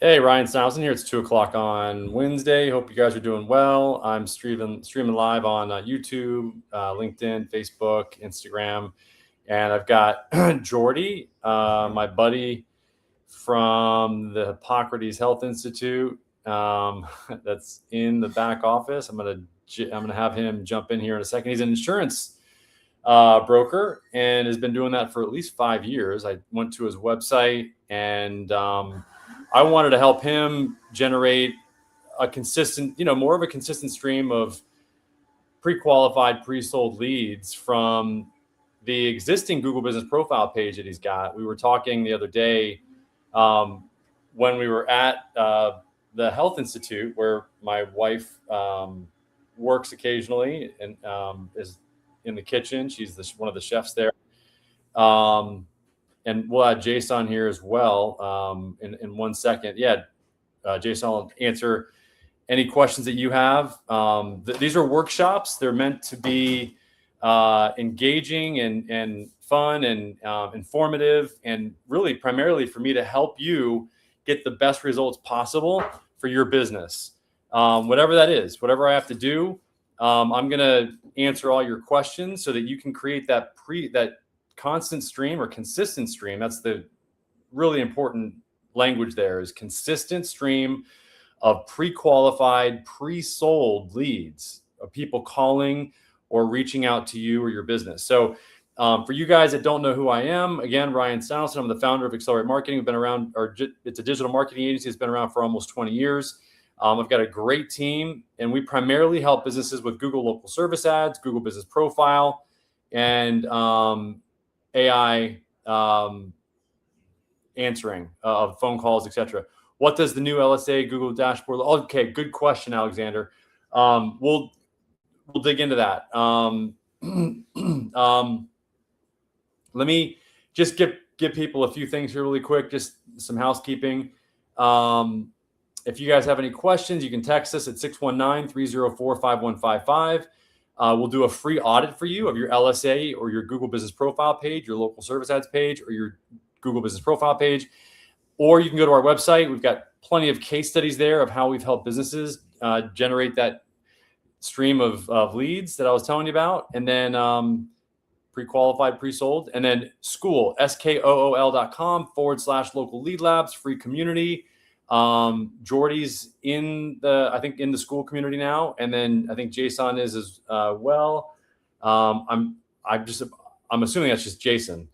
Hey, Ryan Snowson here. It's 2:00 on Wednesday. Hope you guys are doing well. I'm streaming live on YouTube, LinkedIn, Facebook, Instagram, and I've got Jordy, my buddy from the Hippocrates Health Institute, that's in the back office. I'm gonna have him jump in here in a second. He's an insurance broker and has been doing that for at least 5 years. I went to his website and I wanted to help him generate a consistent, more of a consistent stream of pre-qualified, pre-sold leads from the existing Google Business Profile page that he's got. We were talking the other day when we were at the Health Institute, where my wife works occasionally and is in the kitchen. She's one of the chefs there. And we'll add Jason here as well in 1 second. Yeah, Jason will answer any questions that you have. These are workshops. They're meant to be engaging and fun and informative, and really primarily for me to help you get the best results possible for your business. Whatever that is, whatever I have to do, I'm going to answer all your questions so that you can create that constant stream or consistent stream. That's the really important language there, is consistent stream of pre-qualified, pre-sold leads of people calling or reaching out to you or your business. So for you guys that don't know who I am, again, Ryan Snowson, I'm the founder of Accelerate Marketing. We've been around, it's a digital marketing agency that's been around for almost 20 years. I've got a great team, and we primarily help businesses with Google Local Service Ads, Google Business Profile, and AI answering of phone calls, etc. What does the new LSA Google dashboard? Okay, good question, Alexander. We'll dig into that. Let me just give people a few things here really quick, just some housekeeping. If you guys have any questions, you can text us at 619-304-5155. We'll do a free audit for you of your LSA or your Google Business Profile page, your local service ads page, or your Google Business Profile page. Or you can go to our website. We've got plenty of case studies there of how we've helped businesses generate that stream of leads that I was telling you about. And then pre-qualified, pre-sold. And then school, skool.com/local lead labs, free community. Jordy's in the school community now, and then I think Jason is as well. I'm assuming that's just Jason.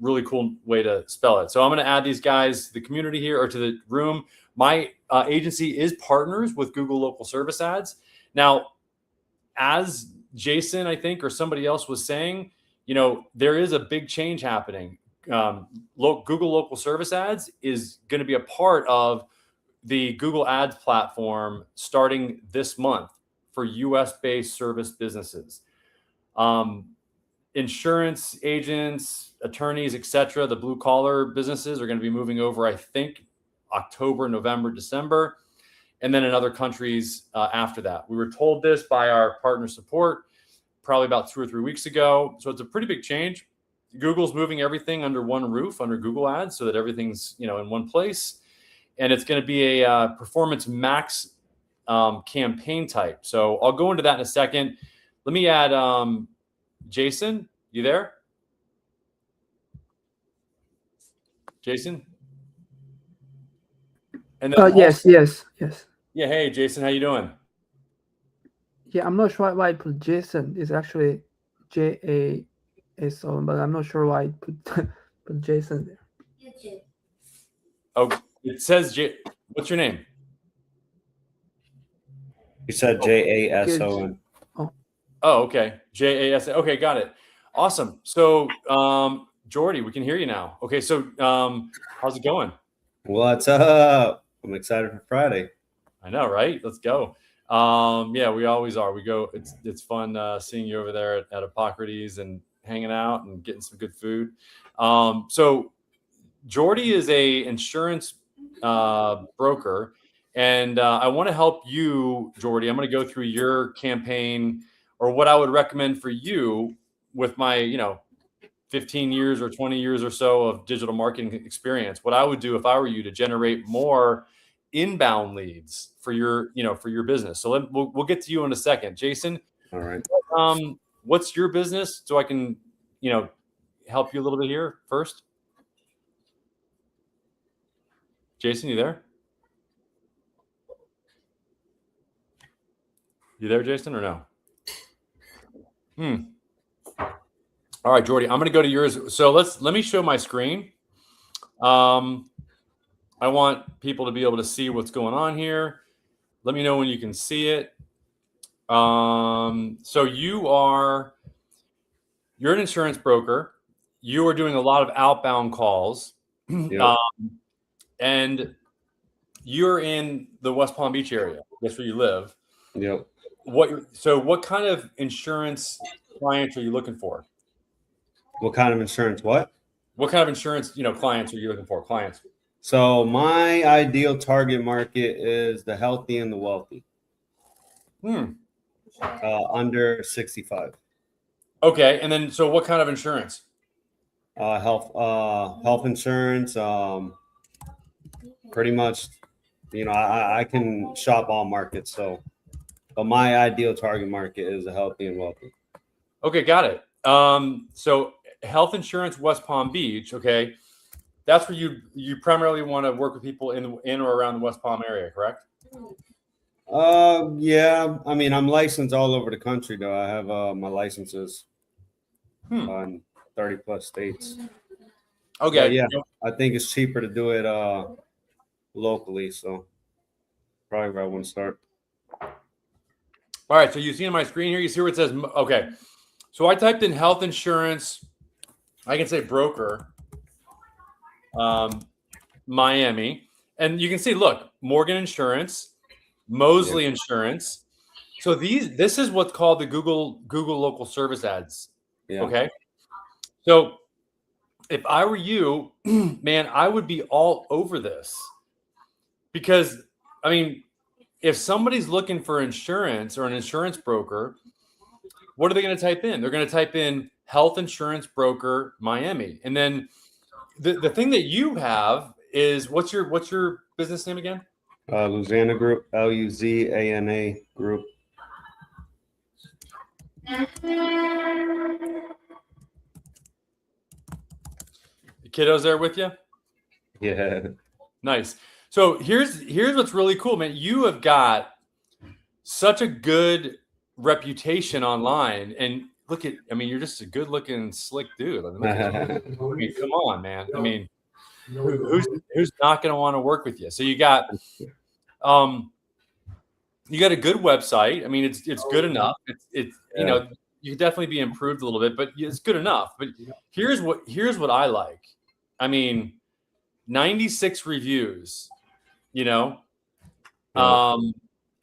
Really cool way to spell it. So I'm going to add these guys to the community here, or to the room. My agency is partners with Google Local Service Ads. Now, as Jason, I think, or somebody else was saying, there is a big change happening. Google Local Service Ads is going to be a part of the Google Ads platform starting this month for US-based service businesses. Insurance agents, attorneys, etc., the blue collar businesses are going to be moving over, I think, October, November, December, and then in other countries after that. We were told this by our partner support probably about 2 or 3 weeks ago. So it's a pretty big change. Google's moving everything under one roof, under Google Ads, so that everything's in one place, and it's going to be a performance max campaign type. So I'll go into that in a second. Let me add Jason. You there, Jason? And then yes. Yeah. Hey, Jason, how you doing? Yeah, I'm not sure why I put Jason. It's actually JASON, but I'm not sure why I put Jason there. Oh, it says what's your name? You said JASON. Oh, okay. JASON. Okay, got it. Awesome. So, Jordy, we can hear you now. Okay, so how's it going? What's up? I'm excited for Friday. I know, right? Let's go. Yeah, we always are. We go. It's fun seeing you over there at Hippocrates and hanging out and getting some good food. So Jordy is a insurance broker, and I want to help you, Jordy. I'm going to go through your campaign, or what I would recommend for you with my, 15 years or 20 years or so of digital marketing experience. What I would do if I were you to generate more inbound leads for your, for your business. So we'll get to you in a second. Jason, All right. What's your business? So I can, help you a little bit here first. Jason, you there? You there, Jason, or no? All right, Jordy, I'm going to go to yours. So let me show my screen. I want people to be able to see what's going on here. Let me know when you can see it. So you're an insurance broker. You are doing a lot of outbound calls. Yep. And you're in the West Palm Beach area. That's where you live. Yep. What kind of insurance clients are you looking for? What kind of insurance? What kind of insurance, clients are you looking for? Clients. So my ideal target market is the healthy and the wealthy. Under 65. Okay. And then, so what kind of insurance? Health insurance. Pretty much, I can shop all markets. But my ideal target market is the healthy and wealthy. Okay. Got it. So health insurance, West Palm Beach. Okay. That's where you primarily want to work with people in or around the West Palm area, correct? Yeah. I mean, I'm licensed all over the country, though. I have my licenses on 30 plus states. Okay. But yeah, I think it's cheaper to do it locally. So probably where I want to start. All right. So you see on my screen here, you see where it says, okay. So I typed in health insurance. I can say broker, Miami. And you can see, look, Morgan Insurance, Mosley Insurance. So this is what's called the Google local service ads. Yeah. Okay. So if I were you, man, I would be all over this because, I mean, if somebody's looking for insurance or an insurance broker, what are they going to type in? They're going to type in health insurance broker Miami. And then the thing that you have is what's your business name again? Luzana Group, Luzana Group. The kiddos there with you? Yeah. Nice. So here's what's really cool, man. You have got such a good reputation online, and you're just a good looking, slick dude. I mean, come on, man. I mean, who's not going to want to work with you? So you got a good website. I mean, it's good enough. It's you could definitely be improved a little bit, but it's good enough. But here's what I like. I mean, 96 reviews, and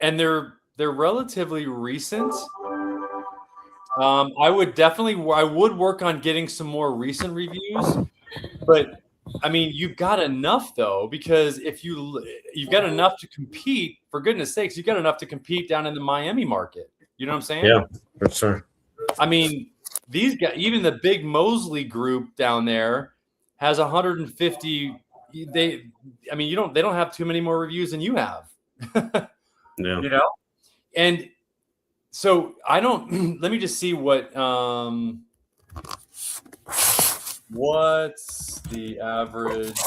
they're relatively recent. I would work on getting some more recent reviews, but I mean, you've got enough though, because if you've got enough to compete, for goodness sakes, you've got enough to compete down in the Miami market. You know what I'm saying? Yeah, for sure. I mean, these guys, even the big Mosley group down there has 150. They don't have too many more reviews than you have. Yeah. And so let me just see what's the average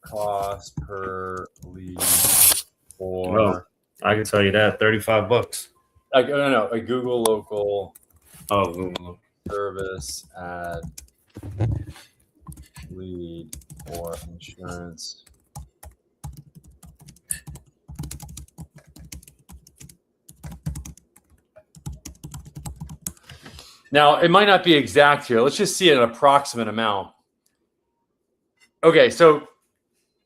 cost per lead for? Oh, I can tell you that $35. I don't know, a Google local Google service ad lead for insurance. Now, it might not be exact here. Let's just see an approximate amount. Okay, so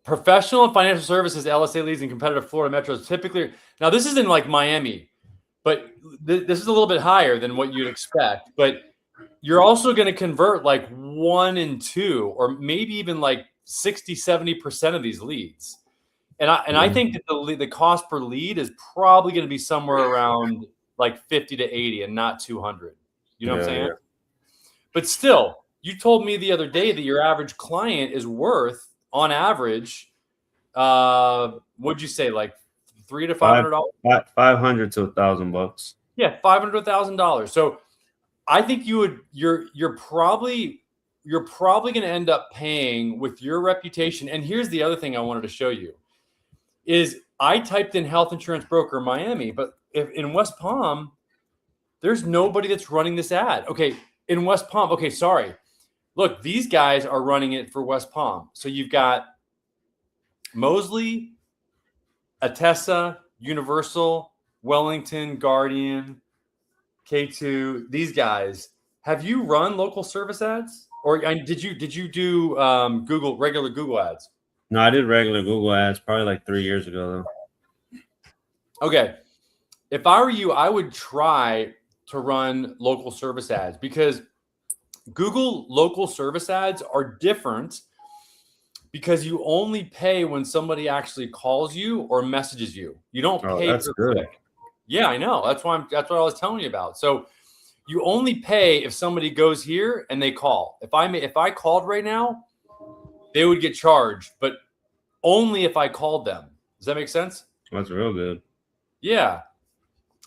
professional and financial services, LSA leads in competitive Florida metros typically. Now, this is in like Miami, but this is a little bit higher than what you'd expect. But you're also going to convert like 1 in 2, or maybe even like 60, 70% of these leads. And I think that the cost per lead is probably going to be somewhere around like 50 to 80 and not 200. You know what I'm saying? Yeah. But still, you told me the other day that your average client is worth, on average, what'd you say, like $300 to $500? 500 to $1,000. Yeah, $500,000. So I think you're probably going to end up paying with your reputation. And here's the other thing I wanted to show you is I typed in health insurance broker Miami, but if in West Palm, there's nobody that's running this ad. Okay, in West Palm. Okay, sorry. Look, these guys are running it for West Palm. So you've got Mosley, Atessa, Universal, Wellington, Guardian, K2. These guys. Have you run local service ads, or did you do regular Google ads? No, I did regular Google ads probably like 3 years ago though. Okay, if I were you, I would try to run local service ads because Google local service ads are different because you only pay when somebody actually calls you or messages you. You don't pay. That's good. Click. Yeah, I know. That's what I was telling you about. So you only pay if somebody goes here and they call. If I called right now, they would get charged, but only if I called them. Does that make sense? That's real good. Yeah.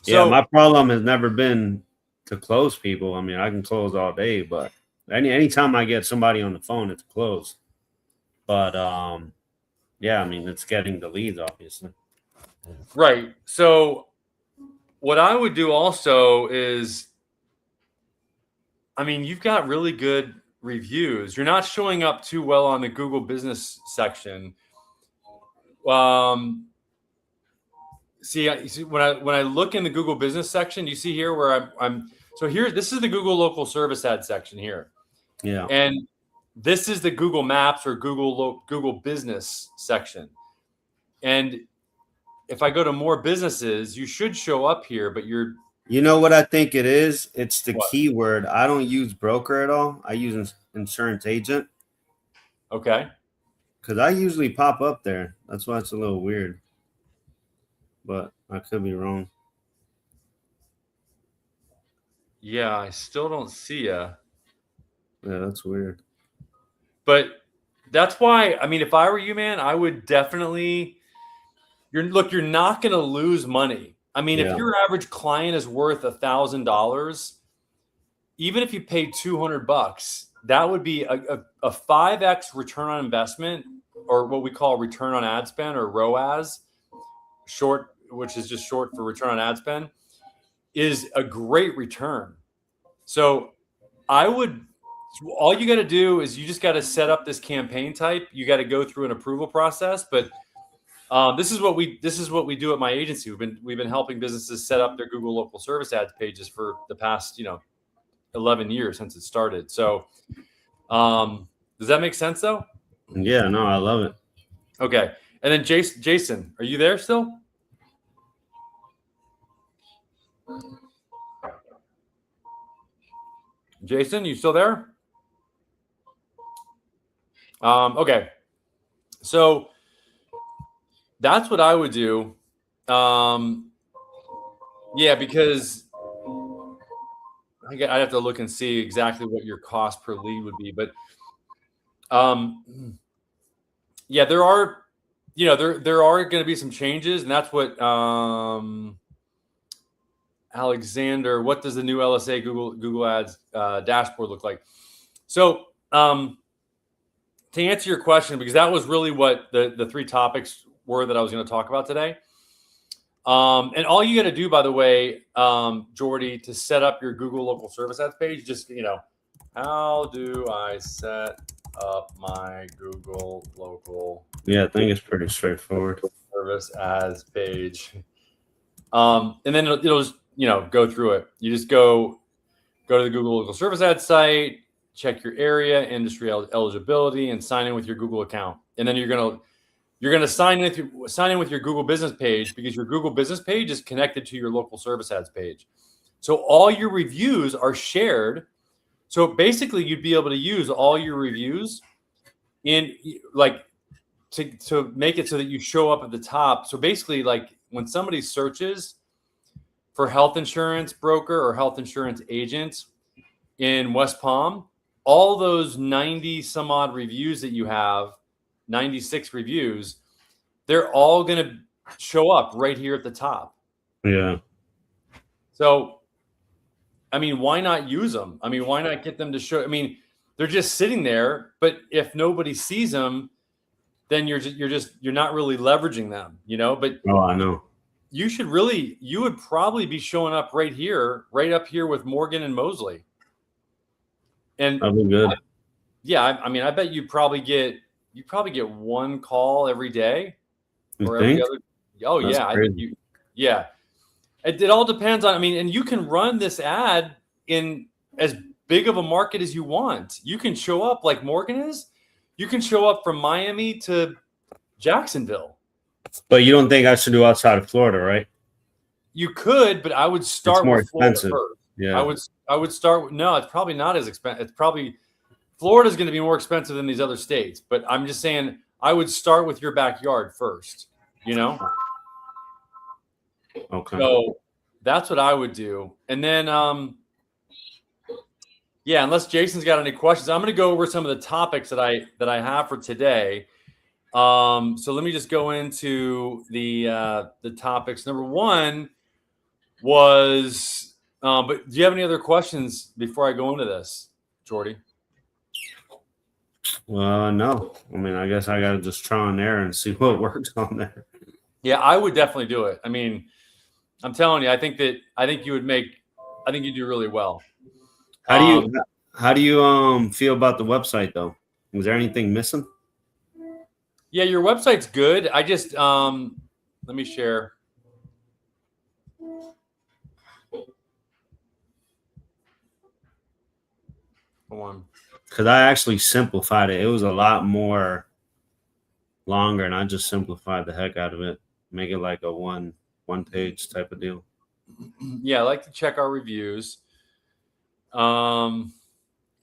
So, yeah, my problem has never been to close people. I mean, I can close all day, but anytime I get somebody on the phone, it's closed. But yeah, I mean, it's getting the leads, obviously. Right. So what I would do also is, I mean, you've got really good reviews. You're not showing up too well on the Google business section. See when I look in the Google business section, you see here where I'm so here, this is the Google local service ad section here. Yeah. And this is the Google Maps or Google business section. And if I go to more businesses, you should show up here, but you know what I think it is? It's the what? keyword. I don't use broker at all. I use insurance agent. Okay. Because I usually pop up there. That's why it's a little weird. But I could be wrong. Yeah, I still don't see ya. Yeah, that's weird. But that's why, I mean, if I were you, man, I would definitely, you're not going to lose money. I mean, if your average client is worth $1,000, even if you paid $200, that would be a 5x return on investment, or what we call return on ad spend, or ROAS, short, which is just short for return on ad spend, is a great return. So all you got to do is you just got to set up this campaign type. You got to go through an approval process, but this is what we do at my agency. We've been helping businesses set up their Google local service ads pages for the past 11 years since it started. So does that make sense though? Yeah, no, I love it. Okay, and then Jason, are you there still? Jason, you still there? Okay, so that's what I would do. Yeah, because I'd have to look and see exactly what your cost per lead would be, but yeah, there are going to be some changes, and that's what Alexander. What does the new LSA Google Ads dashboard look like? So to answer your question, because that was really what the three topics were that I was going to talk about today. And all you got to do, by the way, Jordy, to set up your Google local service ads page, just, how do I set up my Google local? Yeah, I think it's pretty straightforward. Service ads page. And then it'll just, go through it. You just go to the Google local service ads site, check your area, industry eligibility, and sign in with your Google account. And then you're gonna sign in with your Google business page, because your Google business page is connected to your local service ads page. So all your reviews are shared. So basically, you'd be able to use all your reviews in to make it so that you show up at the top. So basically, like when somebody searches for health insurance broker or health insurance agent in West Palm, all those 90 some odd reviews that you have, 96 reviews, they're all going to show up right here at the top. Yeah. So, I mean, why not use them? I mean, why not get them to show? I mean, they're just sitting there, but if nobody sees them, then you're not really leveraging them, you know. But Oh, I know. you would probably be showing up right up here with Morgan and Mosley. And That'd be good. I mean, I bet you probably get one call every day, You or think? every other. Oh That's yeah, I crazy. think you. Yeah, it all depends on. I mean, and you can run this ad in as big of a market as you want. You can show up like Morgan is. You can show up from Miami to Jacksonville. But you don't think I should do outside of Florida, right? You could, but I would start It's more with Florida expensive. first. Yeah. I would start with, no, it's probably not as expensive. It's probably Florida's going to be more expensive than these other states, but I'm just saying I would start with your backyard first, you know? Okay. So that's what I would do. And then, unless Jason's got any questions, I'm going to go over some of the topics that I have for today. So let me just go into the topics. Number one was, but do you have any other questions before I go into this, Jordy? No. I mean, I guess I got to just try on there and see what works on there. Yeah, I would definitely do it. I mean, I'm telling you, I think you do really well. How do you feel about the website though? Was there anything missing? Yeah, your website's good. I just let me share. One. Because I actually simplified it. It was a lot more longer, and I just simplified the heck out of it. Make it like a one page type of deal. Yeah, I like to check our reviews. I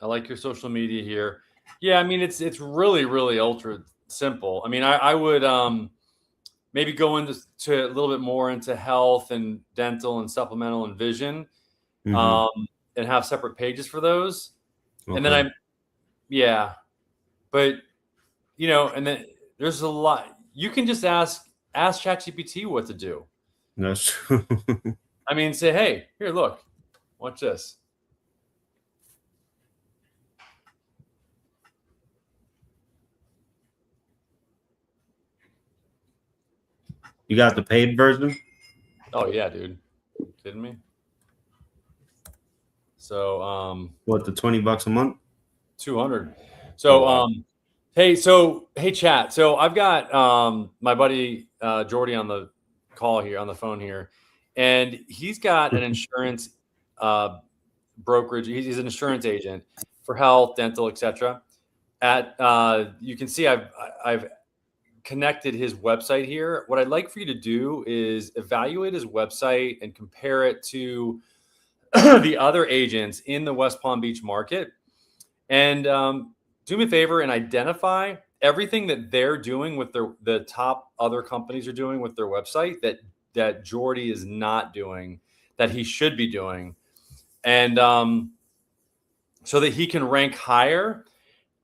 like your social media here. Yeah, I mean it's really, really ultra simple. I mean, I would maybe go into a little bit more into health and dental and supplemental and vision, Mm-hmm. and have separate pages for those. Okay. And then but you know, and then there's a lot. You can just ask ChatGPT what to do. That's true. I mean, say, hey, here, look, watch this. You got the paid version? Oh yeah, dude. Kidding me? So What, the $20 a month? 200. So hey chat. So I've got my buddy Jordy on the call here, on the phone here, and he's got an insurance brokerage. He's an insurance agent for health, dental, etc. At you can see I've connected his website here. What I'd like for you to do is evaluate his website and compare it to the other agents in the West Palm Beach market, and do me a favor and identify everything that they're doing with the top other companies are doing with their website that Jordy is not doing, that he should be doing, and so that he can rank higher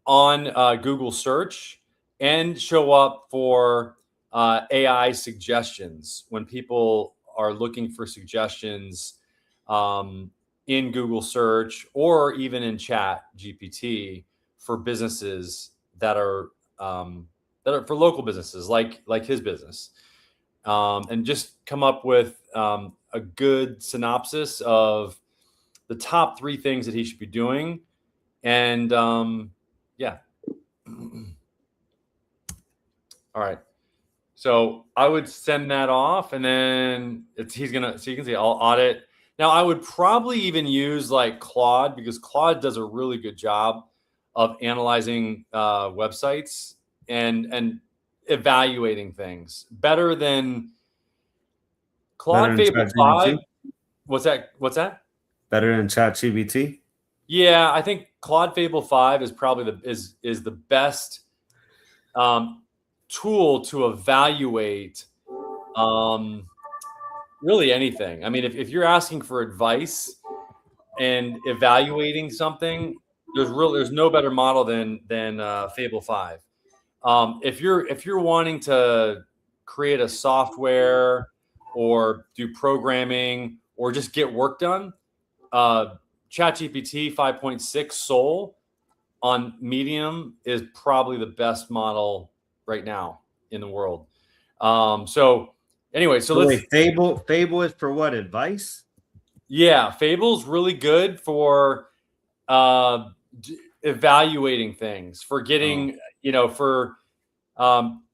on Google search and show up for AI suggestions when people are looking for suggestions in Google search or even in Chat GPT for businesses that are for local businesses like his business, and just come up with a good synopsis of the top 3 things that he should be doing. And yeah. All right. So I would send that off, and then he's gonna, so you can see I'll audit. Now I would probably even use like Claude, because Claude does a really good job of analyzing websites and evaluating things better than Claude Fable 5. What's that? Better than ChatGPT? Yeah, I think Claude Fable 5 is probably the best tool to evaluate really anything. I mean, if you're asking for advice and evaluating something, there's no better model than Fable 5. If you're wanting to create a software or do programming or just get work done, ChatGPT 5.6 Soul on Medium is probably the best model right now in the world. So anyway, so let's wait, Fable is for what, advice? Yeah, Fable's really good for evaluating things, for getting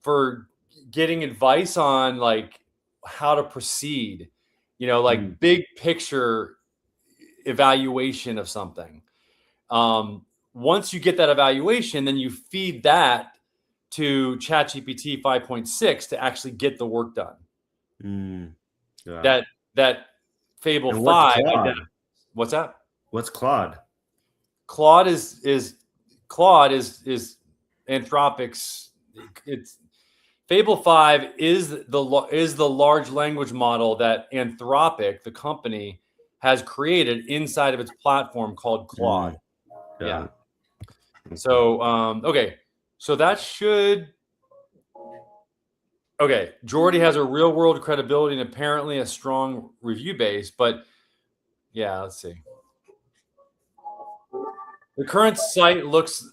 for getting advice on like how to proceed, like big picture evaluation of something. Once you get that evaluation, then you feed that to ChatGPT 5.6 to actually get the work done. That Fable And 5. what's that? What's Claude? Claude is Anthropic's. It's Fable 5 is the large language model that Anthropic, the company, has created inside of its platform called Claude. Yeah. So okay, so that should. Okay, Jordy has a real world credibility and apparently a strong review base, but yeah, let's see. The current site looks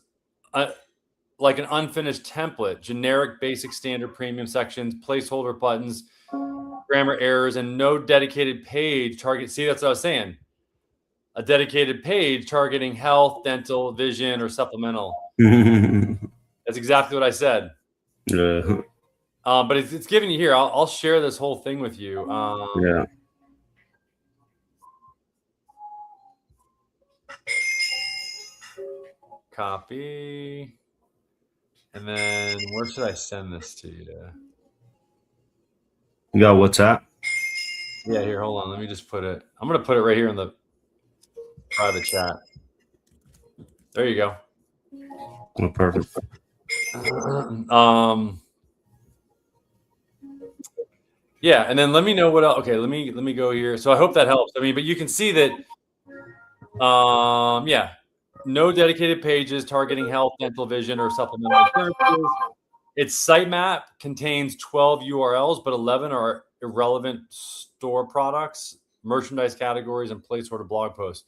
like an unfinished template, generic, basic, standard, premium sections, placeholder buttons, grammar errors, and no dedicated page target. See, that's what I was saying. A dedicated page targeting health, dental, vision, or supplemental. That's exactly what I said. But it's giving you here. I'll share this whole thing with you. Yeah. Copy. And then where should I send this to you? You got WhatsApp? Yeah, here, hold on. Let me just put it. I'm going to put it right here in the private chat. There you go. Oh, perfect. Yeah, and then let me know what else. Okay, let me go here. So I hope that helps. I mean, but you can see that yeah, no dedicated pages targeting health, dental, vision, or supplemental services. Its sitemap contains 12 URLs, but 11 are irrelevant store products, merchandise categories, and placeholder blog posts.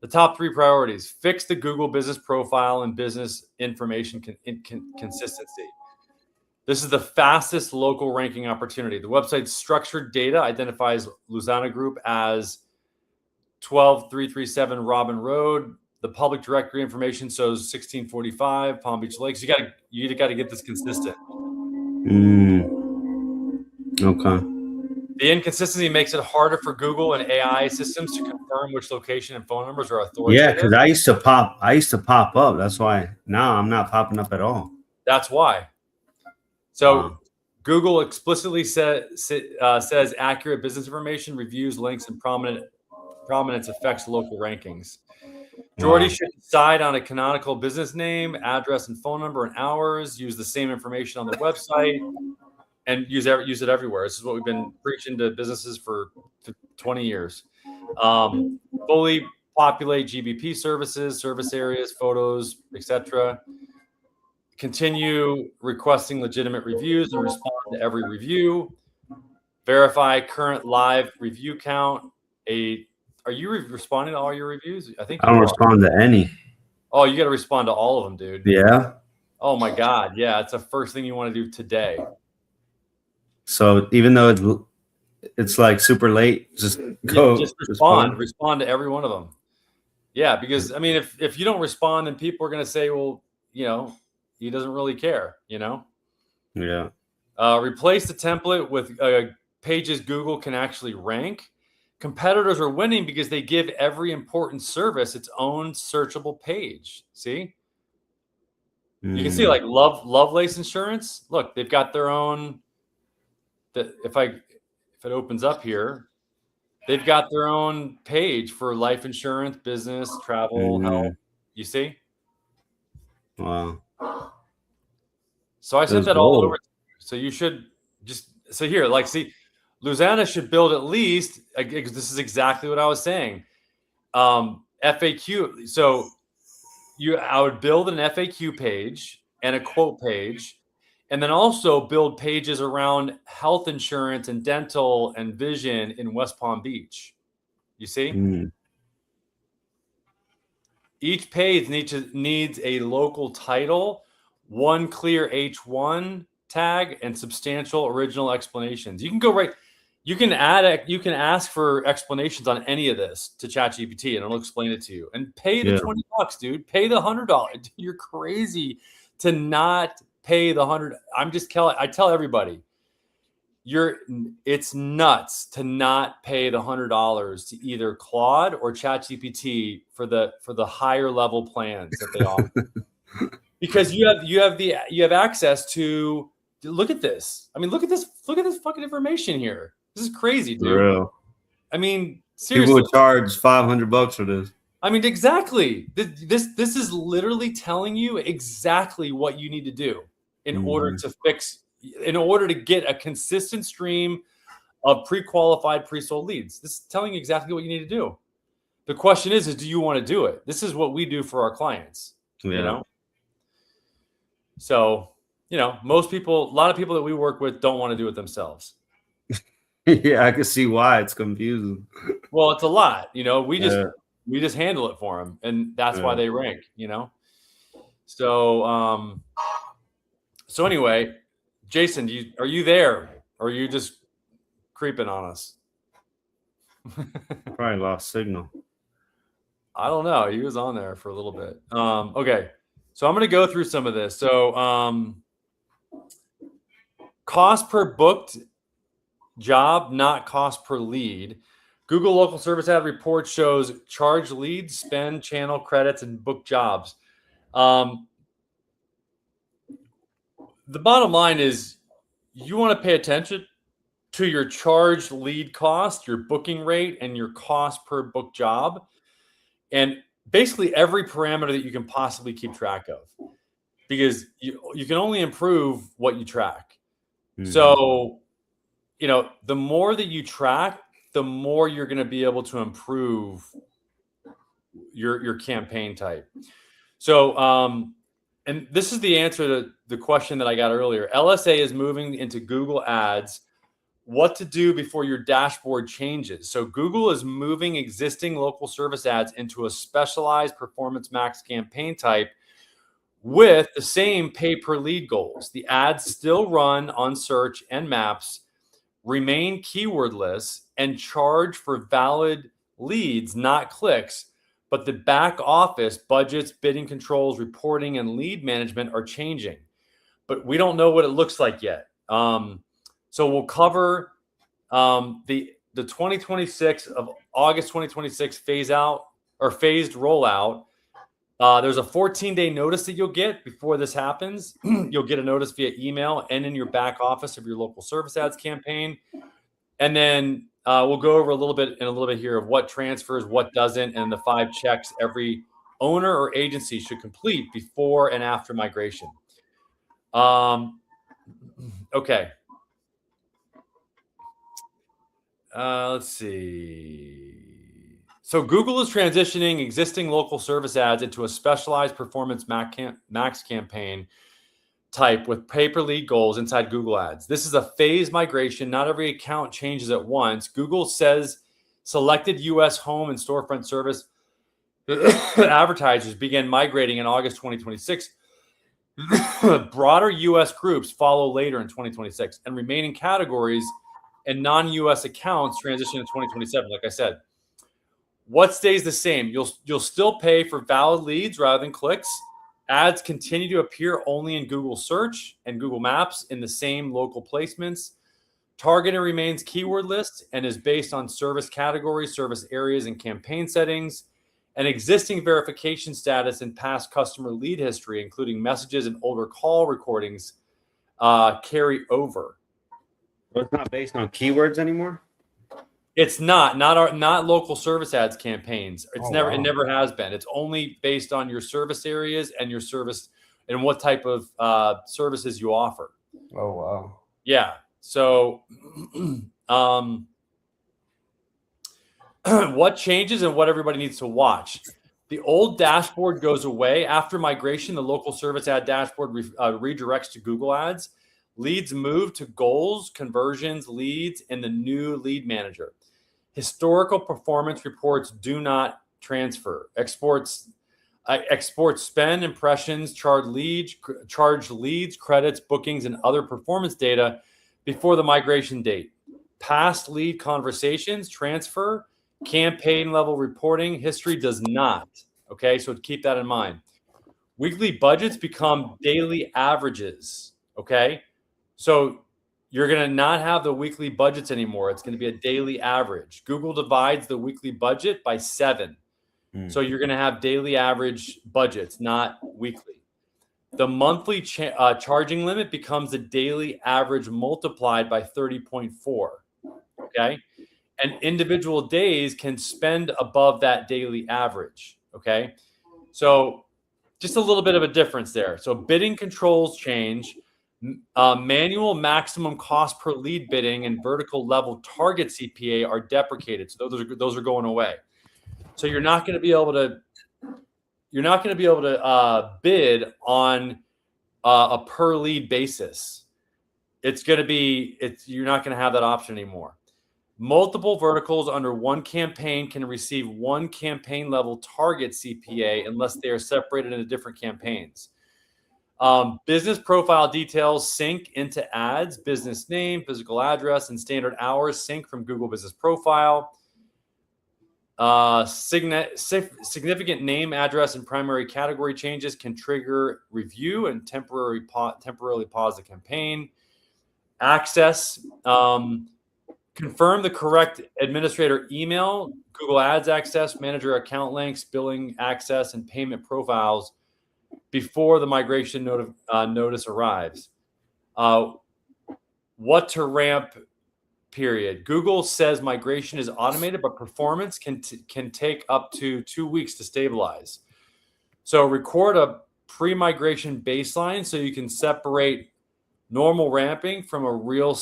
The top 3 priorities: fix the Google business profile and business information consistency. This is the fastest local ranking opportunity. The website's structured data identifies Luzana Group as 12337 Robin Road. The public directory information shows 1645 Palm Beach Lakes. You got to get this consistent. Okay. The inconsistency makes it harder for Google and AI systems to confirm which location and phone numbers are authoritative. Yeah, because I used to pop up. That's why now I'm not popping up at all. That's why. So Google explicitly says accurate business information, reviews, links, and prominence affects local rankings. Jordy should decide on a canonical business name, address, and phone number, and hours. Use the same information on the website, and use it everywhere. This is what we've been preaching to businesses for 20 years. Fully populate GBP services, service areas, photos, etc. Continue requesting legitimate reviews and respond to every review. Verify current live review count. Are you responding to all your reviews? I think I don't respond to any. Oh, you got to respond to all of them, dude. Yeah. Oh my God. Yeah. It's the first thing you want to do today. So even though it's like super late, just go. Just respond to every one of them. Yeah. Because I mean, if you don't respond, then people are going to say, well, he doesn't really care, Yeah. Replace the template with pages Google can actually rank. Competitors are winning because they give every important service its own searchable page. See? You can see like Lovelace Insurance. Look, they've got their own. If it opens up here, they've got their own page for life insurance, business, travel, health. You see? Wow. So I sent that all over. So you should see, Luzana should build at least. This is exactly what I was saying. FAQ. So I would build an FAQ page and a quote page, and then also build pages around health insurance and dental and vision in West Palm Beach. You see? Mm. Each page needs a local title, one clear H1 tag, and substantial original explanations. You can go right. You can ask for explanations on any of this to ChatGPT, and it'll explain it to you. And pay the $20, dude. Pay the $100. You're crazy to not pay the $100. I tell everybody, it's nuts to not pay the $100 to either Claude or ChatGPT for the higher level plans that they offer, because you have access to look at this. I mean, look at this fucking information here. This is crazy, dude. For real. I mean, seriously. People would charge $500 for this. I mean, exactly. This is literally telling you exactly what you need to do in order to get a consistent stream of pre-qualified, pre-sold leads. This is telling you exactly what you need to do. The question is do you want to do it? This is what we do for our clients. Yeah. You know? So, a lot of people that we work with don't want to do it themselves. Yeah, I can see why it's confusing. Well, it's a lot, we just handle it for them, and that's why they rank, So, so anyway, Jason, are you there, or are you just creeping on us? Probably lost signal. I don't know. He was on there for a little bit. Okay, so I'm going to go through some of this. So, cost per booked job, not cost per lead. Google local service ad report shows charge leads, spend, channel credits, and book jobs. The bottom line is you want to pay attention to your charged lead cost, your booking rate, and your cost per book job, and basically every parameter that you can possibly keep track of, because you can only improve what you track. Mm-hmm. So, the more that you track, the more you're going to be able to improve your campaign type. So, and this is the answer to the question that I got earlier. LSA is moving into Google Ads. What to do before your dashboard changes. So Google is moving existing local service ads into a specialized Performance Max campaign type with the same pay per lead goals. The ads still run on search and maps, remain keywordless, and charge for valid leads, not clicks. But the back office, budgets, bidding controls, reporting, and lead management are changing. But we don't know what it looks like yet. So we'll cover the 2026 of August 2026 phase out or phased rollout. There's a 14-day notice that you'll get before this happens. You'll get a notice via email and in your back office of your local service ads campaign. And then we'll go over a little bit here of what transfers, what doesn't, and the 5 checks every owner or agency should complete before and after migration. Okay. Let's see. So Google is transitioning existing local service ads into a specialized Performance Max campaign type with pay-per-lead goals inside Google Ads. This is a phased migration. Not every account changes at once. Google says selected U.S. home and storefront service advertisers begin migrating in August 2026. Broader U.S. groups follow later in 2026, and remaining categories and non-U.S. accounts transition in 2027. Like I said, what stays the same? You'll still pay for valid leads rather than clicks. Ads continue to appear only in Google Search and Google Maps in the same local placements. Targeting remains keyword list and is based on service categories, service areas, and campaign settings. And existing verification status and past customer lead history, including messages and older call recordings, carry over. So it's not based on keywords anymore? It's not local service ads campaigns. It never has been. It's only based on your service areas and your service and what type of services you offer. Oh, wow. Yeah. So what changes and what everybody needs to watch. The old dashboard goes away. After migration, the local service ad dashboard redirects to Google Ads. Leads move to goals, conversions, leads, and the new lead manager. Historical performance reports do not transfer. Export spend, impressions, charge leads, credits, bookings, and other performance data before the migration date. Past lead conversations transfer. Campaign level reporting history does not. Okay, so keep that in mind. Weekly budgets become daily averages. Okay, so you're going to not have the weekly budgets anymore. It's going to be a daily average. Google divides the weekly budget by 7. So you're going to have daily average budgets, not weekly. The monthly charging limit becomes the daily average multiplied by 30.4. Okay. And individual days can spend above that daily average. Okay. So just a little bit of a difference there. So bidding controls change. Manual maximum cost per lead bidding and vertical level target CPA are deprecated. So those are going away. So you're not going to be able to bid on a per lead basis. You're not going to have that option anymore. Multiple verticals under one campaign can receive one campaign level target CPA unless they are separated into different campaigns. Business profile details sync into ads, business name, physical address, and standard hours sync from Google Business Profile. Significant name, address, and primary category changes can trigger review and temporarily pause the campaign. Access. Confirm the correct administrator email, Google Ads access, manager account links, billing access, and payment profiles before the migration notice arrives. What to ramp period. Google says migration is automated, but performance can take up to 2 weeks to stabilize. So record a pre-migration baseline so you can separate normal ramping from a real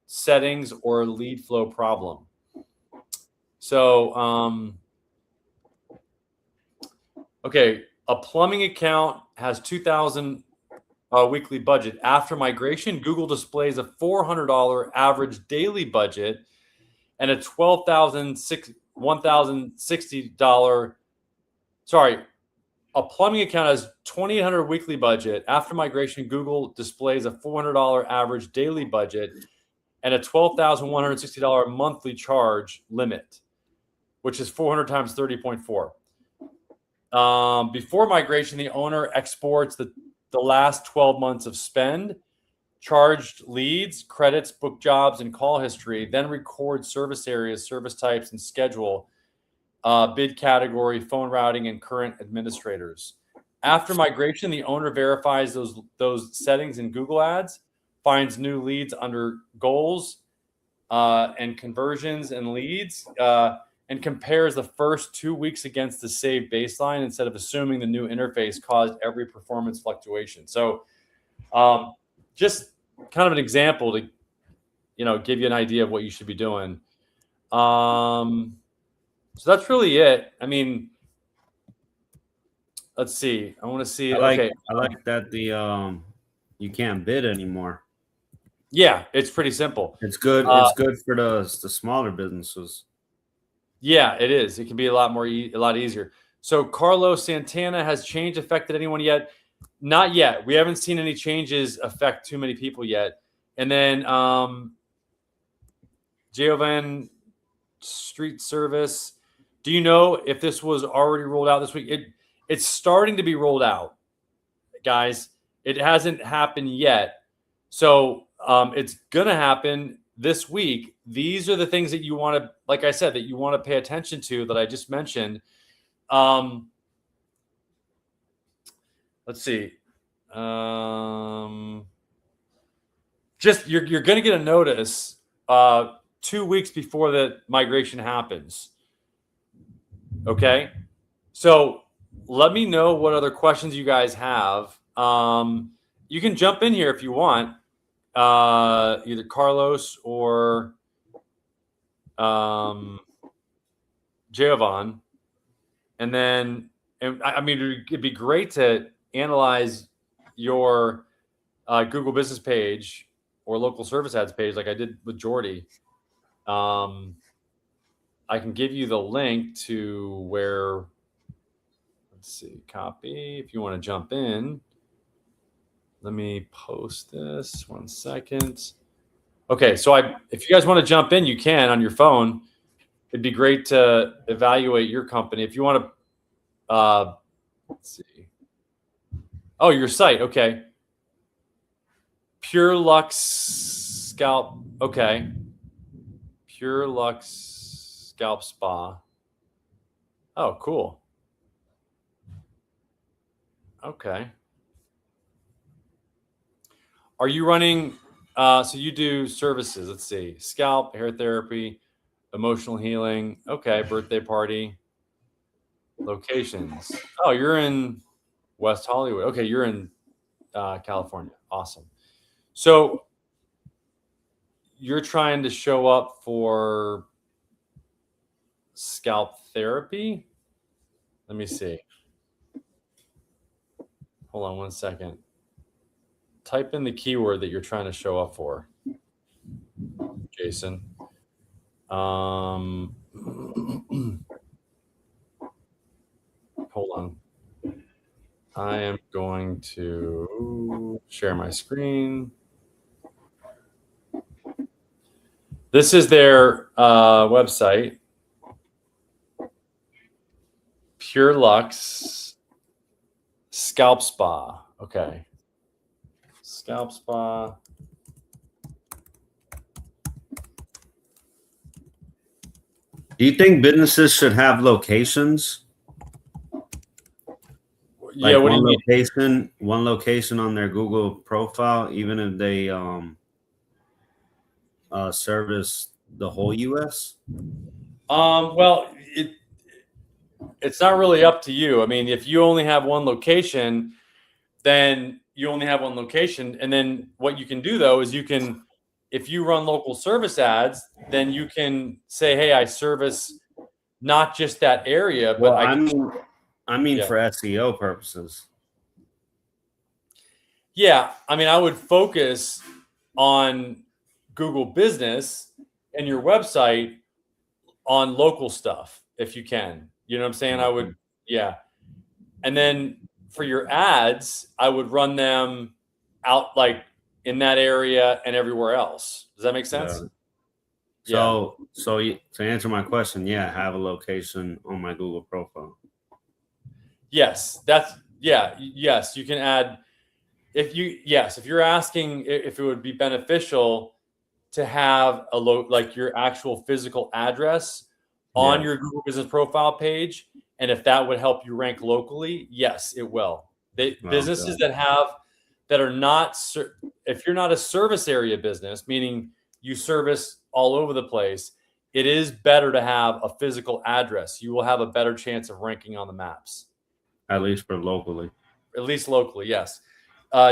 settings or lead flow problem. So, okay, a plumbing account has 2,000 weekly budget. After migration, Google displays a $400 average daily budget and a $1,060. Sorry, a plumbing account has 2,800 weekly budget. After migration, Google displays a $400 average daily budget and a $12,160 monthly charge limit, which is 400 times 30.4. Before migration, the owner exports the last 12 months of spend, charged leads, credits, book jobs, and call history, then record service areas, service types, and schedule, bid category, phone routing, and current administrators. After migration, the owner verifies those settings in Google Ads, finds new leads under goals and conversions and leads, and compares the first 2 weeks against the saved baseline instead of assuming the new interface caused every performance fluctuation. So just kind of an example to give you an idea of what you should be doing. So that's really it. I mean, let's see. I want to see. I like that you can't bid anymore. Yeah, it's pretty simple. It's good. It's good for the smaller businesses. Yeah, it is. It can be a lot easier. So Carlos Santana, has change affected anyone yet? Not yet. We haven't seen any changes affect too many people yet. And then Jovan Street Service. Do you know if this was already rolled out this week? It's starting to be rolled out, guys. It hasn't happened yet. So it's going to happen this week. These are the things that you want to, like I said, that you want to pay attention to that I just mentioned. Let's see. Just you're going to get a notice 2 weeks before the migration happens. Okay. So let me know what other questions you guys have. You can jump in here if you want, either Carlos or Jovan. And then And I mean, it'd be great to analyze your Google business page or local service ads page like I did with Jordy. I can give you the link to where, let's see, copy. If you want to jump in, let me post this 1 second. Okay, so if you guys want to jump in, you can on your phone. It'd be great to evaluate your company. If you want to, let's see. Oh, your site. Okay. Pure Lux Scalp. Okay. Pure Lux Scalp Spa. Oh, cool. Okay. Are you running? So you do services. Let's see. Scalp, hair therapy, emotional healing. Okay. Birthday party. Locations. Oh, you're in West Hollywood. Okay. You're in California. Awesome. So you're trying to show up for scalp therapy? Let me see. Hold on 1 second. Type in the keyword that you're trying to show up for, Jason. Hold on. I am going to share my screen. This is their website. Pure Lux Scalp Spa. Okay. Scalp Spa. Do you think businesses should have locations? Yeah, like what do you mean? One location on their Google profile, even if they service the whole US? Well, it's not really up to you. I mean, if you only have one location, then you only have one location. And then what you can do though is if you run local service ads, then you can say, hey, I service not just that area, but Well, I mean yeah. for SEO purposes. Yeah, I mean, I would focus on Google Business and your website on local stuff if you can. You know what I'm saying? I would, yeah. And then for your ads, I would run them out like in that area and everywhere else. Does that make sense? Yeah. So to answer my question, yeah, I have a location on my Google profile. Yes, yes, you can add if you're asking if it would be beneficial to have like your actual physical address on your Google Business profile page, and if that would help you rank locally, yes, it will. Businesses that are not, if you're not a service area business, meaning you service all over the place, it is better to have a physical address. You will have a better chance of ranking on the maps. At least for locally. At least locally, yes.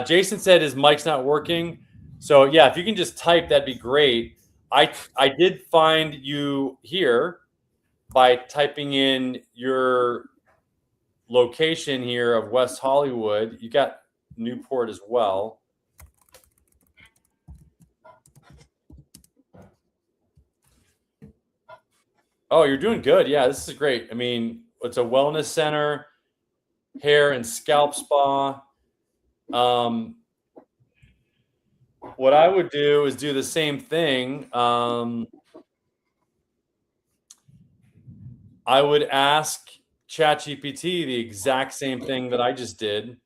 Jason said his mic's not working. So yeah, if you can just type, that'd be great. I did find you here by typing in your location here of West Hollywood. You got Newport as well. Oh, you're doing good. Yeah, this is great. I mean, it's a wellness center, hair and scalp spa. What I would do is do the same thing. I would ask ChatGPT the exact same thing that I just did.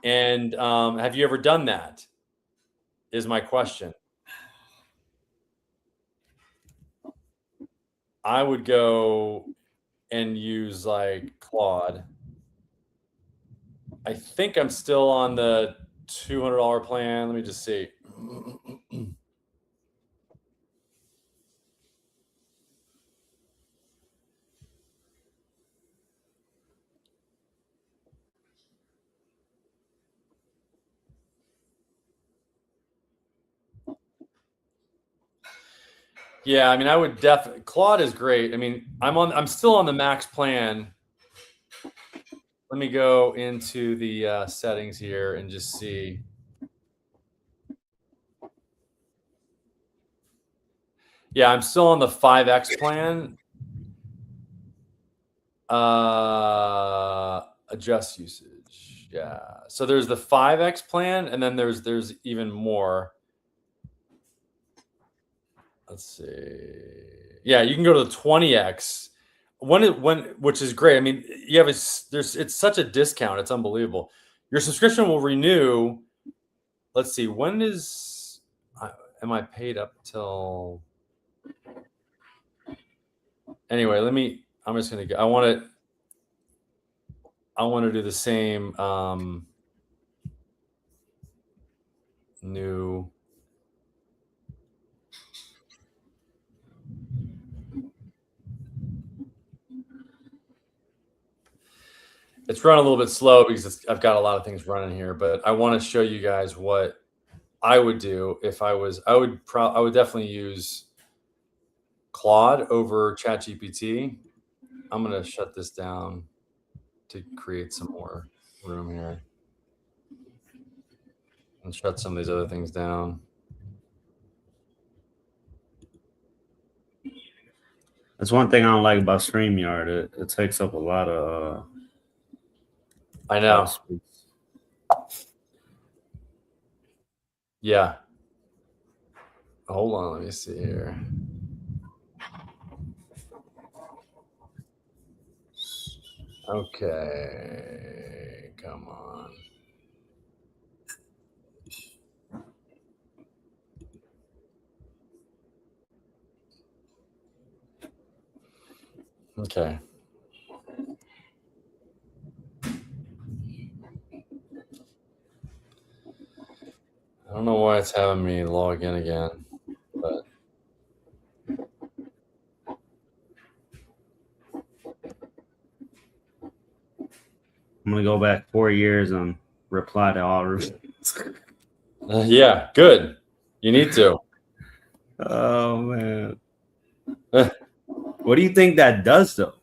And have you ever done that? Is my question. I would go and use like Claude. I think I'm still on the $200 plan. Let me just see. Yeah, I mean, I would definitely. Claude is great. I mean, I'm still on the max plan. let me go into the settings here and just see. Yeah, I'm still on the 5X plan. Adjust usage. Yeah. So there's the 5X plan, and then there's even more. Let's see. Yeah, you can go to the 20X. Which is great. I mean, you have it's such a discount. It's unbelievable. Your subscription will renew. Let's see. When am I paid up till? Anyway, I'm just gonna go. I want to do the same new. It's running a little bit slow because I've got a lot of things running here, but I want to show you guys what I would do if I would definitely use Claude over ChatGPT. I'm going to shut this down to create some more room here and shut some of these other things down. That's one thing I don't like about StreamYard. It takes up a lot of. I know. Yeah. Hold on. Let me see here. Okay. Come on. Okay. I don't know why it's having me log in again, but I'm gonna go back 4 years and reply to all reviews. Yeah, good. You need to. Oh man. What do you think that does though?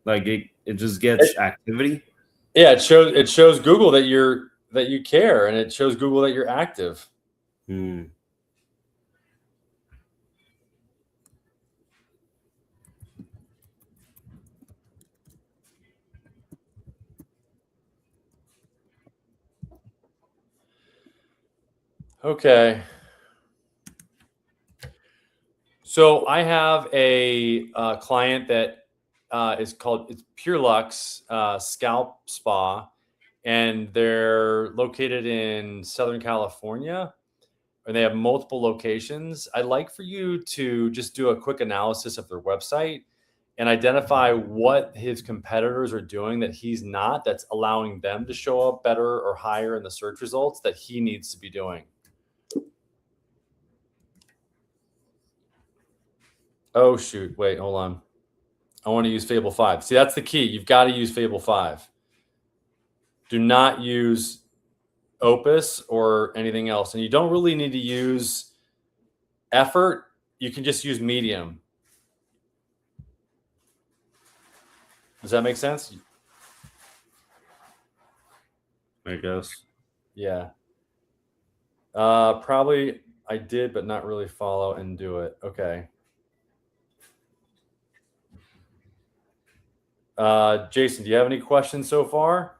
Like it just gets activity? Yeah, it shows Google that you care, and it shows Google that you're active. Okay. So I have a client that it's Pure Lux Scalp Spa, and they're located in Southern California, and they have multiple locations. I'd like for you to just do a quick analysis of their website and identify what his competitors are doing that he's not, that's allowing them to show up better or higher in the search results that he needs to be doing. Oh, shoot. Wait, hold on. I want to use Fable 5. See, that's the key. You've got to use Fable 5. Do not use Opus or anything else. And you don't really need to use Effort. You can just use Medium. Does that make sense? I guess. Yeah. Probably I did, but not really follow and do it. Okay. Jason, do you have any questions so far?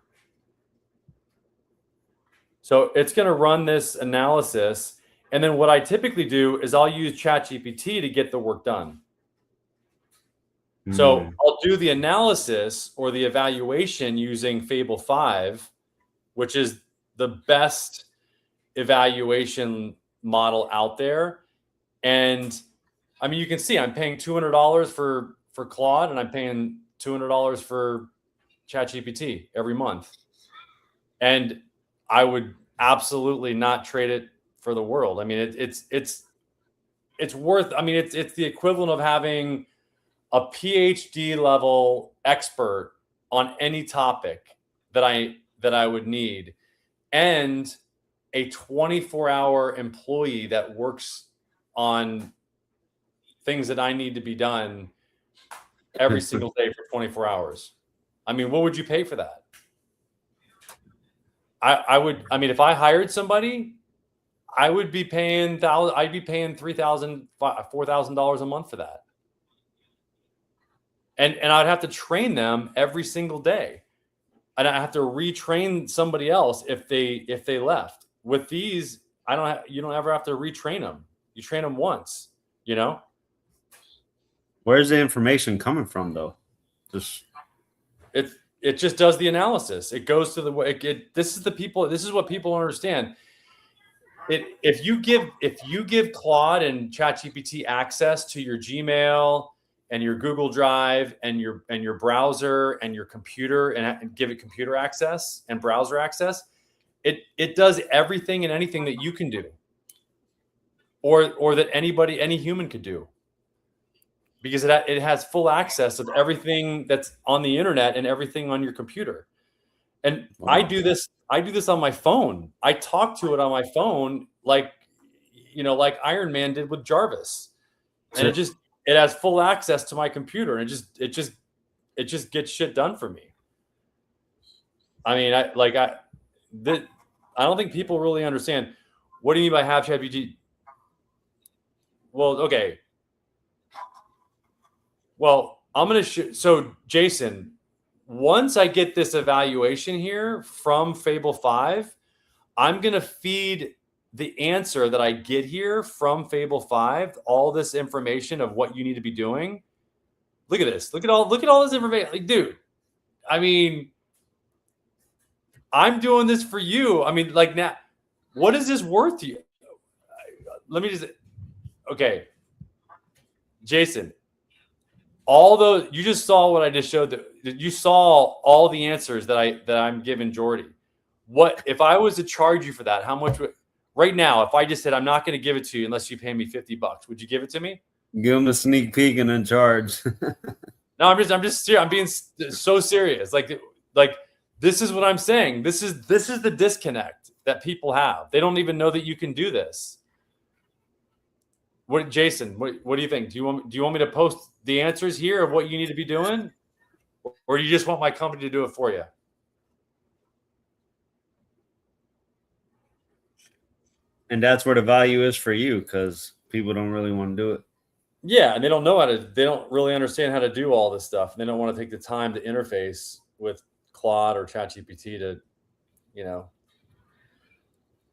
So it's going to run this analysis. And then what I typically do is I'll use ChatGPT to get the work done. So I'll do the analysis or the evaluation using Fable 5, which is the best evaluation model out there. And I mean, you can see I'm paying $200 for Claude, and I'm paying $200 for ChatGPT every month. And I would absolutely not trade it for the world. I mean, it's worth, I mean, it's the equivalent of having a PhD level expert on any topic that I would need, and a 24-hour employee that works on things that I need to be done every single day for 24 hours. I mean, what would you pay for that? I would, I mean, if I hired somebody, I would be paying I'd be paying $3,000, $4,000 a month for that. And I'd have to train them every single day. And I have to retrain somebody else if they left. With these, you don't ever have to retrain them. You train them once, you know? Where's the information coming from though? Just it just does the analysis. It goes to the this is what people understand. If you give Claude and ChatGPT access to your Gmail and your Google Drive and your browser and your computer and give it computer access and browser access, it does everything and anything that you can do, or that any human could do, because it has full access of everything that's on the internet and everything on your computer. And wow. I do this on my phone. I talk to it on my phone, like Iron Man did with Jarvis. And it has full access to my computer, and it just gets shit done for me. I mean, I don't think people really understand. What do you mean by have ChatGPT? Well, okay. Well, I'm going to so Jason, once I get this evaluation here from Fable 5, I'm going to feed the answer that I get here from Fable 5, all this information of what you need to be doing. Look at this. Look at all this information. Like, dude, I mean, I'm doing this for you. I mean, like, now, what is this worth to you? Let me just, okay. Jason, you just saw what I just showed. That you saw all the answers that I'm giving Jordy. What if I was to charge you for that? How much would, right now, if I just said I'm not going to give it to you unless you pay me $50, would you give it to me? Give him a sneak peek and then charge. No, I'm just serious. I'm being so serious. Like this is what I'm saying. This is the disconnect that people have. They don't even know that you can do this. Jason, what do you think? Do you want me to post the answers here of what you need to be doing, or do you just want my company to do it for you? And that's where the value is for you, because people don't really want to do it. Yeah, and they don't really understand how to do all this stuff. They don't want to take the time to interface with Claude or ChatGPT to,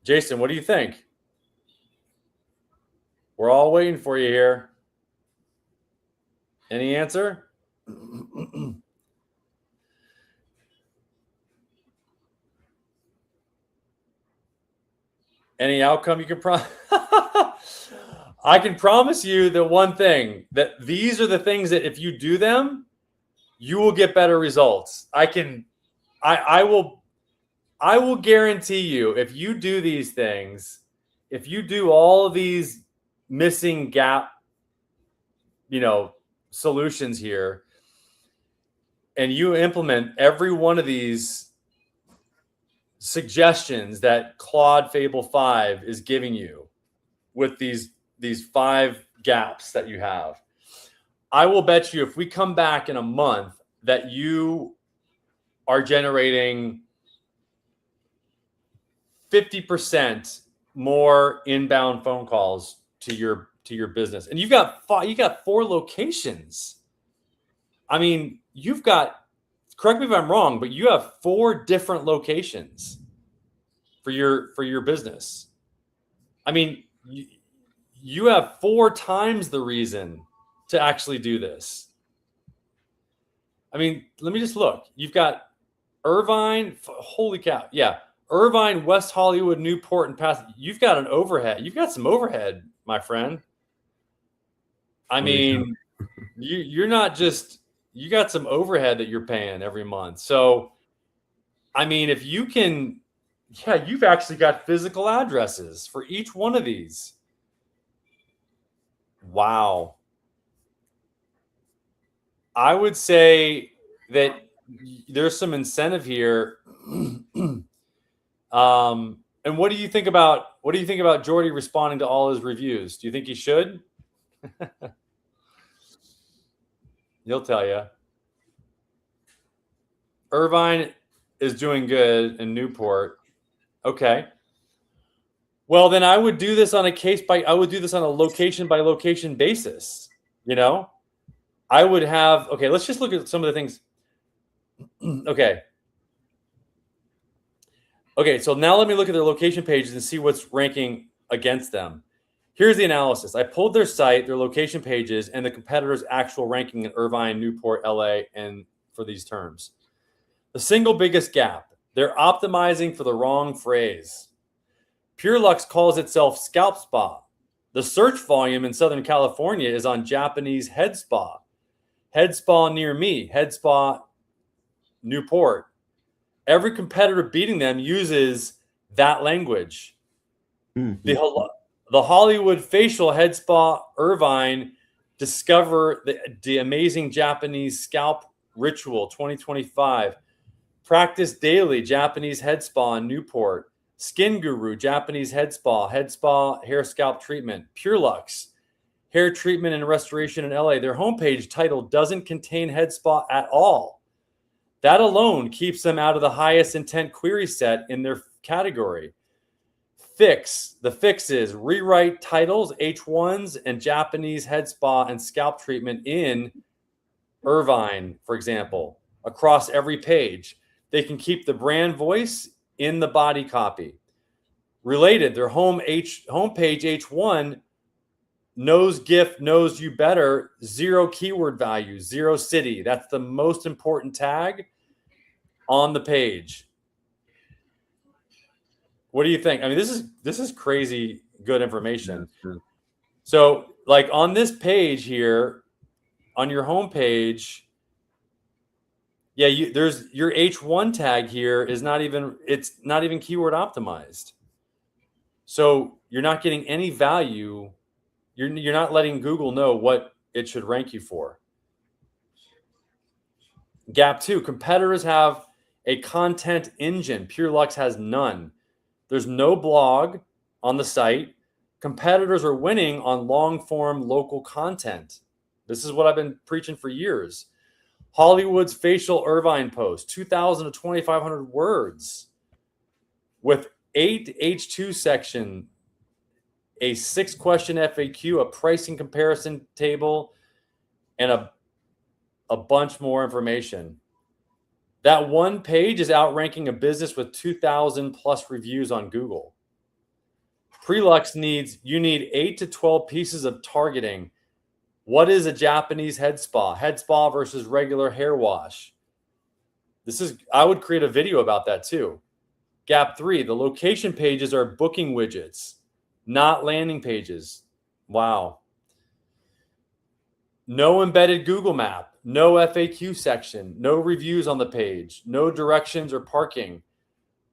Jason, what do you think? We're all waiting for you here. Any answer? Any outcome you can promise? I can promise you the one thing, that these are the things that if you do them, you will get better results. I will guarantee you, if you do these things, if you do all of these missing gap, solutions here, and you implement every one of these suggestions that Claude Fable 5 is giving you with these 5 gaps that you have, I will bet you if we come back in a month that you are generating 50% more inbound phone calls to your business. And you got 4 locations. I mean, correct me if I'm wrong, but you have 4 different locations for your business. I mean, you have 4 times the reason to actually do this. I mean, let me just look. You've got Irvine, holy cow. Yeah. Irvine, West Hollywood, Newport, and Pasadena. You've got an overhead. You've got some overhead, my friend. I mean, you're not just, you got some overhead that you're paying every month. So, I mean, if you can, you've actually got physical addresses for each one of these. Wow. I would say that there's some incentive here. And what do you think about Jordy responding to all his reviews? Do you think he should? He'll tell you. Irvine is doing good in Newport. Okay. Well, then I would do this on I would do this on a location by location basis. You know, I would have, okay, let's just look at some of the things. Okay. Okay, so now let me look at their location pages and see what's ranking against them. Here's the analysis. I pulled their site, their location pages, and the competitors' actual ranking in Irvine, Newport, LA, and for these terms. The single biggest gap, they're optimizing for the wrong phrase. PureLux calls itself scalp spa. The search volume in Southern California is on Japanese head spa. Head spa near me, head spa Newport. Every competitor beating them uses that language. Mm-hmm. The Hollywood facial head spa Irvine discover the amazing Japanese scalp ritual 2025. Practice daily Japanese head spa in Newport. Skin Guru Japanese head spa hair scalp treatment. PureLux hair treatment and restoration in LA. Their homepage title doesn't contain head spa at all. That alone keeps them out of the highest intent query set in their category. The fix is rewrite titles, H1s, and Japanese head spa and scalp treatment in Irvine, for example, across every page. They can keep the brand voice in the body copy. Related, their homepage H1 knows GIF knows you better, 0 keyword value, 0 city. That's the most important tag on the page. What do you think? I mean, this is crazy good information. So, like on this page here, on your homepage, yeah, there's your H1 tag here is it's not even keyword optimized. So you're not getting any value. You're not letting Google know what it should rank you for. Gap 2, competitors have a content engine. PureLux has none. There's no blog on the site. Competitors are winning on long-form local content. This is what I've been preaching for years. Hollywood's facial Irvine post, 2,000 to 2,500 words with 8 H2 section, a 6-question FAQ, a pricing comparison table, and a bunch more information. That one page is outranking a business with 2,000 plus reviews on Google. PureLux you need 8 to 12 pieces of targeting. What is a Japanese head spa? Head spa versus regular hair wash. I would create a video about that too. Gap 3, the location pages are booking widgets, not landing pages. Wow. No embedded Google map, no FAQ section, no reviews on the page, no directions or parking.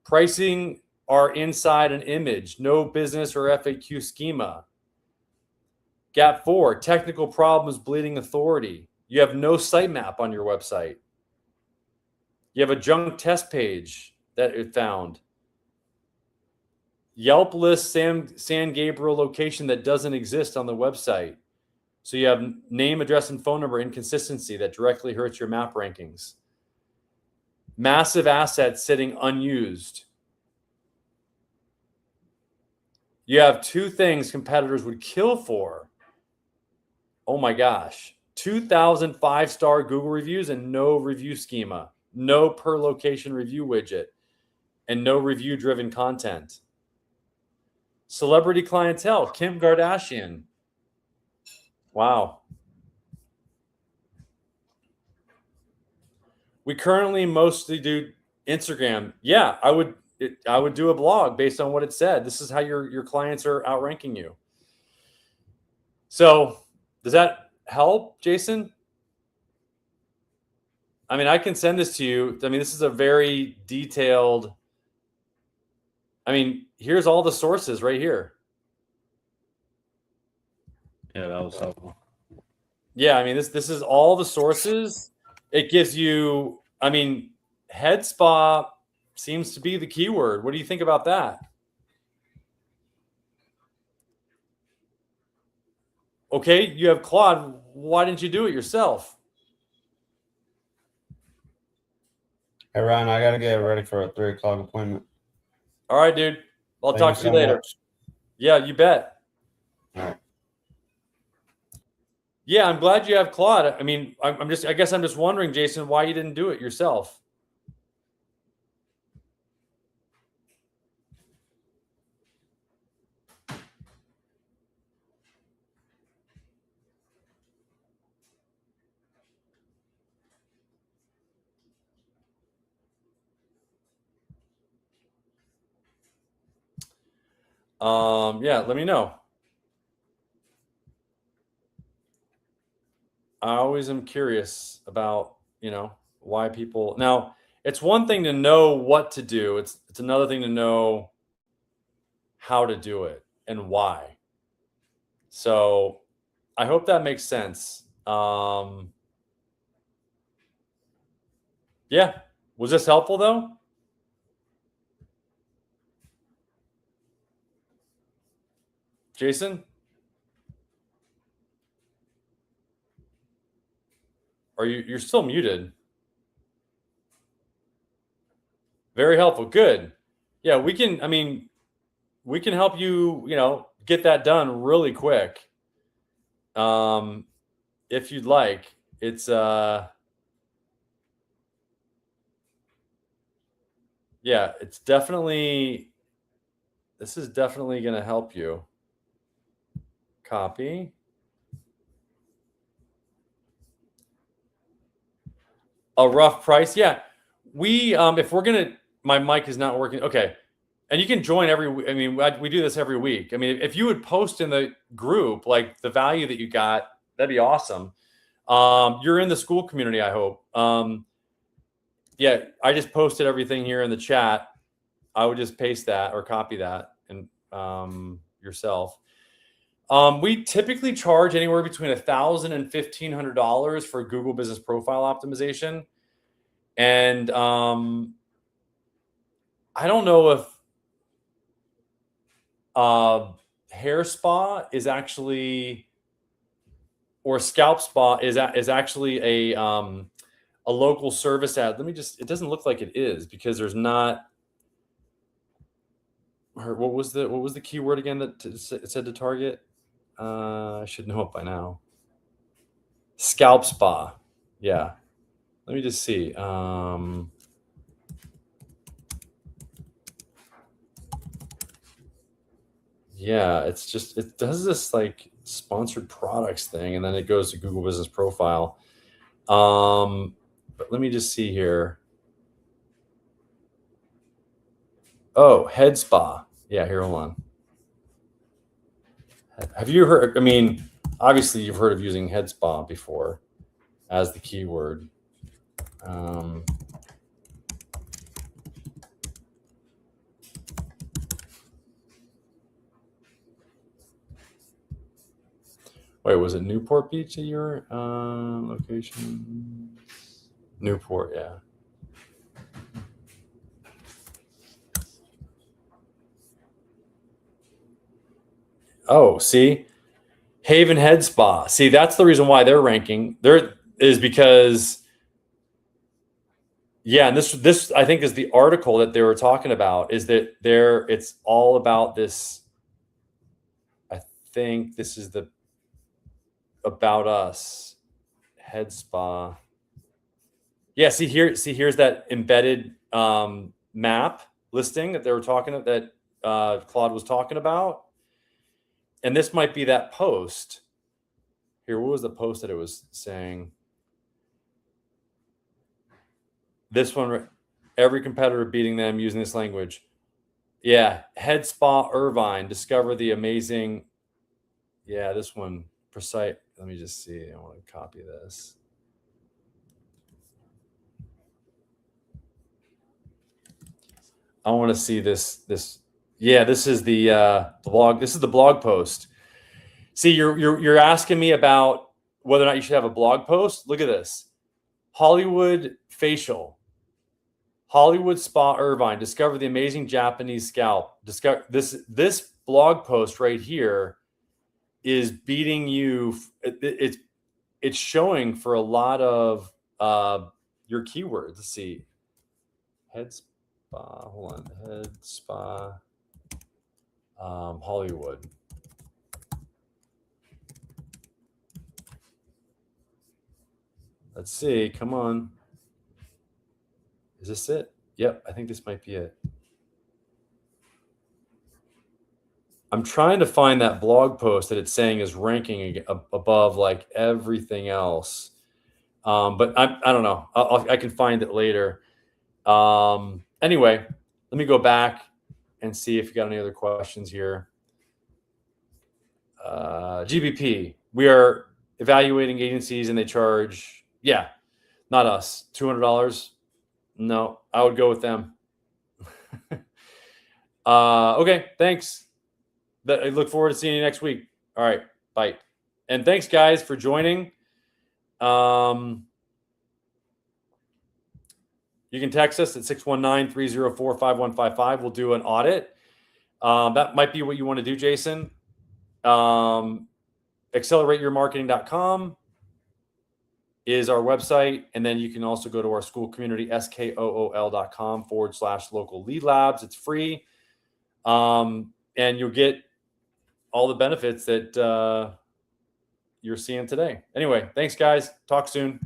Pricing are inside an image, no business or FAQ schema. Gap 4, technical problems bleeding authority. You have no sitemap on your website. You have a junk test page that it found. Yelp lists San Gabriel location that doesn't exist on the website. So you have name, address, and phone number inconsistency that directly hurts your map rankings. Massive assets sitting unused. You have 2 things competitors would kill for. Oh my gosh. 2,000 5-star Google reviews and no review schema, no per location review widget, and no review-driven content. Celebrity clientele, Kim Kardashian. Wow. We currently mostly do Instagram. Yeah, I would do a blog based on what it said. This is how your clients are outranking you. So does that help, Jason? I mean, I can send this to you. I mean, this is a very detailed. I mean, here's all the sources right here. Yeah, that was helpful. Yeah, I mean, this is all the sources. It gives you, I mean, head spa seems to be the keyword. What do you think about that? Okay, you have Claude. Why didn't you do it yourself? Hey, Ryan, I got to get ready for a 3 o'clock appointment. All right, dude. I'll Thank talk to you so later. much. Yeah, you bet. All right. Yeah, I'm glad you have Claude. I mean, I guess I'm just wondering, Jason, why you didn't do it yourself. Yeah, let me know. I always am curious about, why people. Now, it's one thing to know what to do. It's another thing to know how to do it and why. So, I hope that makes sense. Yeah. Was this helpful though? Jason? You're still muted? Very helpful. Good. Yeah, we can help you, get that done really quick. If you'd like. It's yeah, this is definitely going to help you. Copy. A rough price. Yeah. If we're going to, my mic is not working. Okay. And you can join we do this every week. I mean, if you would post in the group, like the value that you got, that'd be awesome. You're in the school community, I hope. Yeah, I just posted everything here in the chat. I would just paste that or copy that and yourself. We typically charge anywhere between $1,000 and $1,500 for Google Business Profile Optimization. And I don't know if hair spa is actually, or scalp spa is actually a local service ad. It doesn't look like it is because there's not. What was the keyword again that it said to target? I should know it by now. Scalp spa. Yeah. Let me just see. Yeah, it does this like sponsored products thing, and then it goes to Google Business Profile. But let me just see here. Oh, head spa. Yeah, here, hold on. Have you heard? I mean, obviously you've heard of using head spa before as the keyword. Wait, was it Newport Beach that your location? Newport, yeah. Oh, see, Haven Head Spa. See, that's the reason why they're ranking. There is because, yeah, and this I think is the article that they were talking about. Is that it's all about this. I think this is the About Us Head Spa. Yeah, here's that embedded map listing that they were talking about, that Claude was talking about. And this might be that post. Here, what was the post that it was saying? This one, every competitor beating them using this language. Yeah, Head Spa Irvine, discover the amazing. Yeah, this one, precise. Let me just see. I want to copy this. I want to see this. Yeah, this is the blog. This is the blog post. See, you're asking me about whether or not you should have a blog post. Look at this. Hollywood facial. Hollywood Spa Irvine. Discover the amazing Japanese scalp. Discover this blog post right here is beating you. It's showing for a lot of your keywords. Let's see. Heads. hold on, head spa, Hollywood. Let's see. Come on. Is this it? Yep, I think this might be it. I'm trying to find that blog post that it's saying is ranking above like everything else. But I don't know. I can find it later. Anyway, let me go back and see if you got any other questions here. GBP, we are evaluating agencies and they charge, yeah, not us, $200. No, I would go with them. Okay, thanks. I look forward to seeing you next week. All right, bye. And thanks, guys, for joining. You can text us at 619-304-5155. We'll do an audit. That might be what you want to do, Jason. AccelerateYourMarketing.com is our website. And then you can also go to our school community, skool.com/local lead labs. It's free. And you'll get all the benefits that you're seeing today. Anyway, thanks, guys. Talk soon.